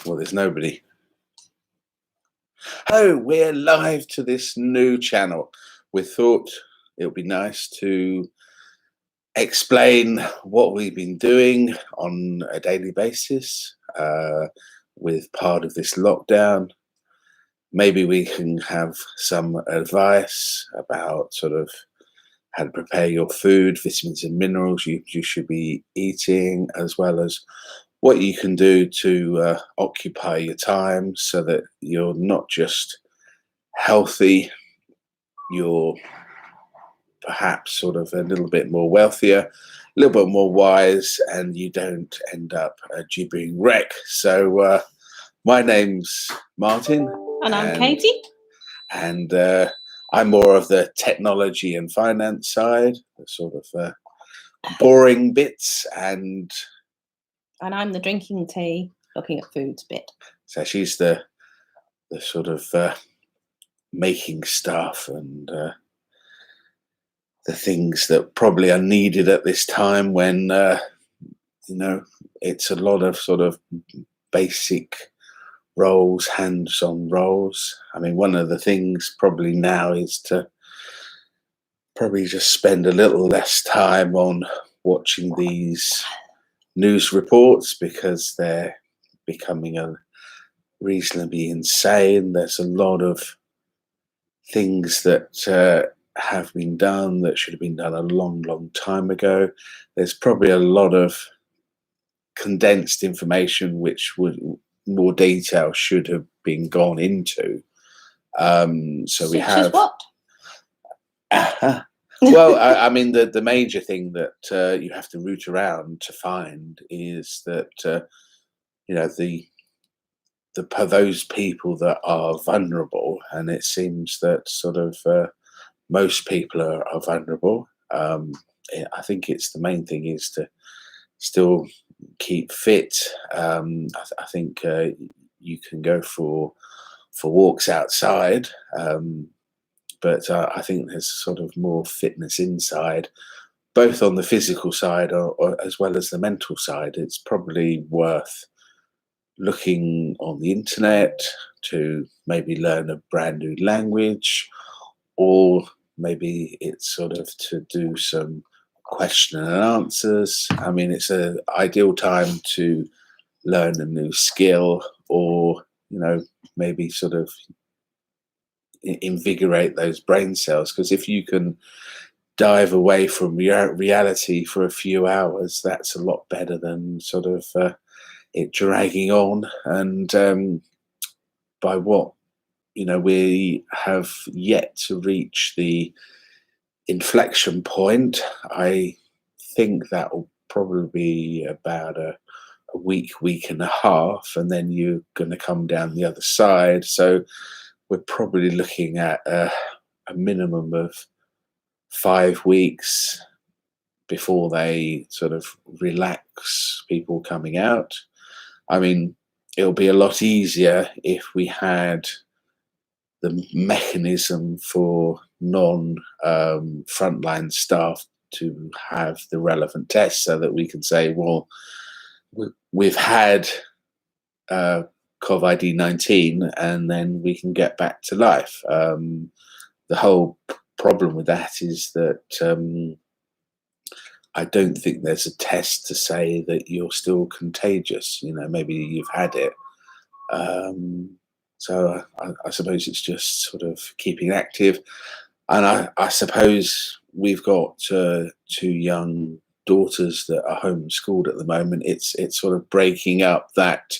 Well, there's nobody. Oh, we're live to this new channel. We thought it would be nice to explain what we've been doing on a daily basis with part of this lockdown. Maybe we can have some advice about sort of how to prepare your food, vitamins and minerals you should be eating, as well as what you can do to occupy your time so that you're not just healthy, you're perhaps sort of a little bit more wealthier, a little bit more wise, and you don't end up a gibbering wreck. So my name's Martin. And I'm Katie. And I'm more of the technology and finance side, the sort of boring bits, and I'm the drinking tea, looking at foods bit. so she's the sort of making stuff and the things that probably are needed at this time when it's a lot of sort of basic roles, hands-on roles. I mean, one of the things probably now is to probably just spend a little less time on watching these news reports because they're becoming reasonably insane. There's a lot of things that have been done that should have been done a long time ago. There's probably a lot of condensed information which more detail should have been gone into. So we have what? Well, I mean, the major thing that you have to root around to find is that those people that are vulnerable, and it seems that sort of most people are vulnerable. I think it's the main thing is to still keep fit. I think you can go for walks outside, but I think there's sort of more fitness inside, both on the physical side or as well as the mental side. It's probably worth looking on the internet to maybe learn a brand new language, or maybe it's sort of to do some question and answers. I mean, it's an ideal time to learn a new skill, or maybe sort of invigorate those brain cells, because if you can dive away from reality for a few hours, that's a lot better than sort of it dragging on. And by what we have yet to reach the inflection point. I think that will probably be about a week and a half, and then you're going to come down the other side. So we're probably looking at a minimum of 5 weeks before they sort of relax people coming out. I mean, it'll be a lot easier if we had the mechanism for non-frontline staff to have the relevant tests, so that we can say, well, we've had COVID-19, and then we can get back to life. The whole problem with that is that I don't think there's a test to say that you're still contagious. Maybe you've had it. So I suppose it's just sort of keeping active. And I suppose we've got 2 young daughters that are homeschooled at the moment. It's sort of breaking up that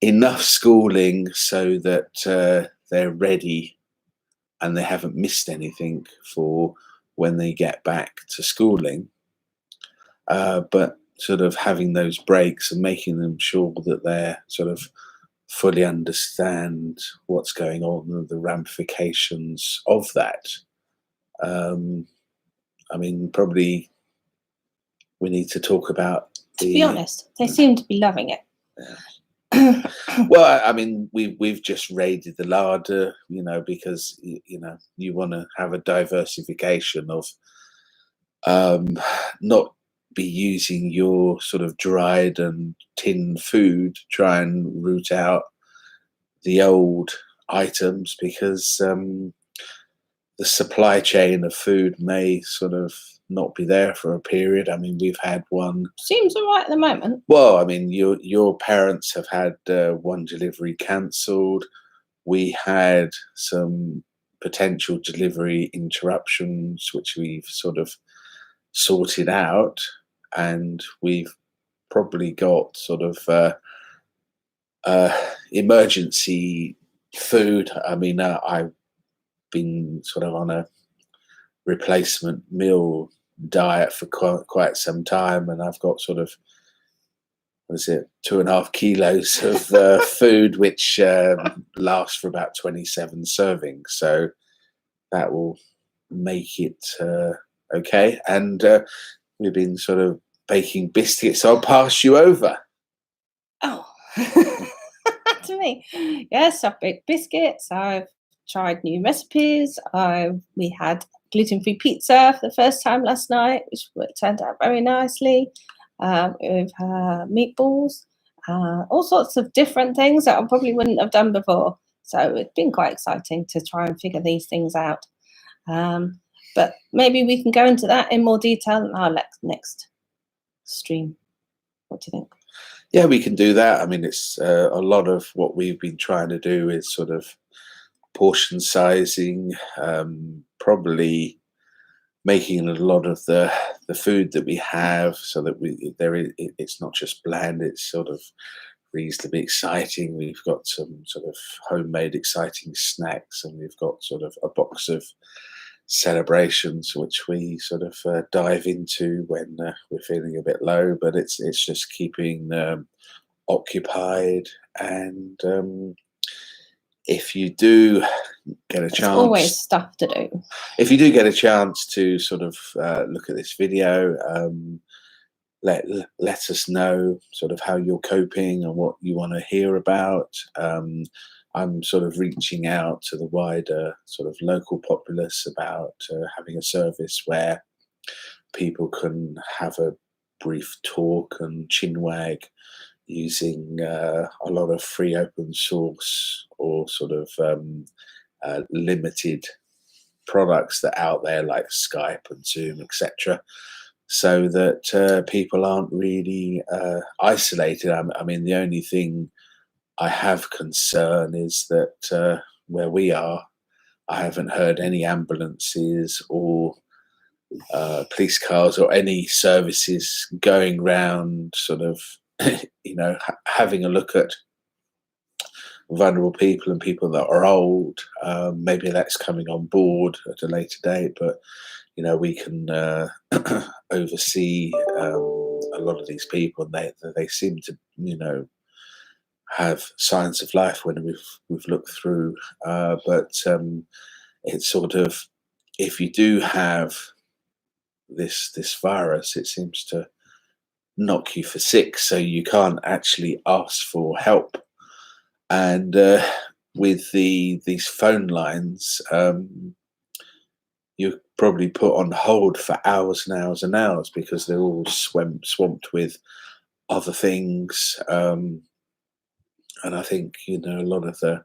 enough schooling so that they're ready and they haven't missed anything for when they get back to schooling. But sort of having those breaks and making them sure that they're sort of fully understand what's going on and the ramifications of that. I mean, probably we need to talk about to be honest, they seem to be loving it. Well, I mean, we've just raided the larder, because you want to have a diversification of not be using your sort of dried and tinned food to try and root out the old items, because the supply chain of food may sort of not be there for a period. I mean, we've had one. Seems all right at the moment. Well, I mean, your parents have had one delivery cancelled. We had some potential delivery interruptions, which we've sort of sorted out, and we've probably got sort of emergency food. I mean, I've been sort of on a replacement meal diet for quite some time, and I've got sort of, what is it, 2.5 kilos of food, which lasts for about 27 servings. So that will make it okay. And we've been sort of baking biscuits. So I'll pass you over. Oh, to me. Yes, I've baked biscuits. I've tried new recipes. We had gluten-free pizza for the first time last night, which turned out very nicely. With meatballs, all sorts of different things that I probably wouldn't have done before. So it's been quite exciting to try and figure these things out. But maybe we can go into that in more detail in our next stream. What do you think? Yeah, we can do that. I mean, it's a lot of what we've been trying to do is sort of portion sizing, probably making a lot of the food that we have so that it's not just bland, it's sort of reasonably exciting. We've got some sort of homemade exciting snacks, and we've got sort of a box of celebrations which we sort of dive into when we're feeling a bit low, but it's just keeping occupied. And if you do get a chance, always stuff to do. If you do get a chance to sort of look at this video, let us know sort of how you're coping and what you want to hear about. I'm sort of reaching out to the wider sort of local populace about having a service where people can have a brief talk and chinwag using a lot of free open source or sort of limited products that are out there like Skype and Zoom, etc., so that people aren't really isolated. I mean, the only thing I have concern is that where we are, I haven't heard any ambulances or police cars or any services going round sort of, having a look at vulnerable people and people that are old. Maybe that's coming on board at a later date, but we can oversee a lot of these people, and they seem to have signs of life when we've looked through. But it's sort of, if you do have this virus, it seems to knock you for six, so you can't actually ask for help. And with these phone lines, you're probably put on hold for hours and hours and hours because they're all swamped with other things. And I think a lot of the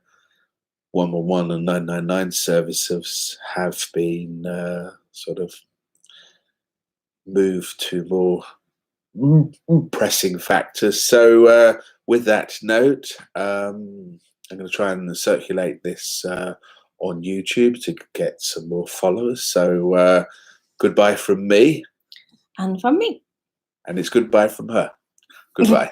111 and 999 services have been sort of moved to more pressing factors. So with that note, I'm going to try and circulate this on YouTube to get some more followers. So goodbye from me. And from me. And it's goodbye from her. Goodbye.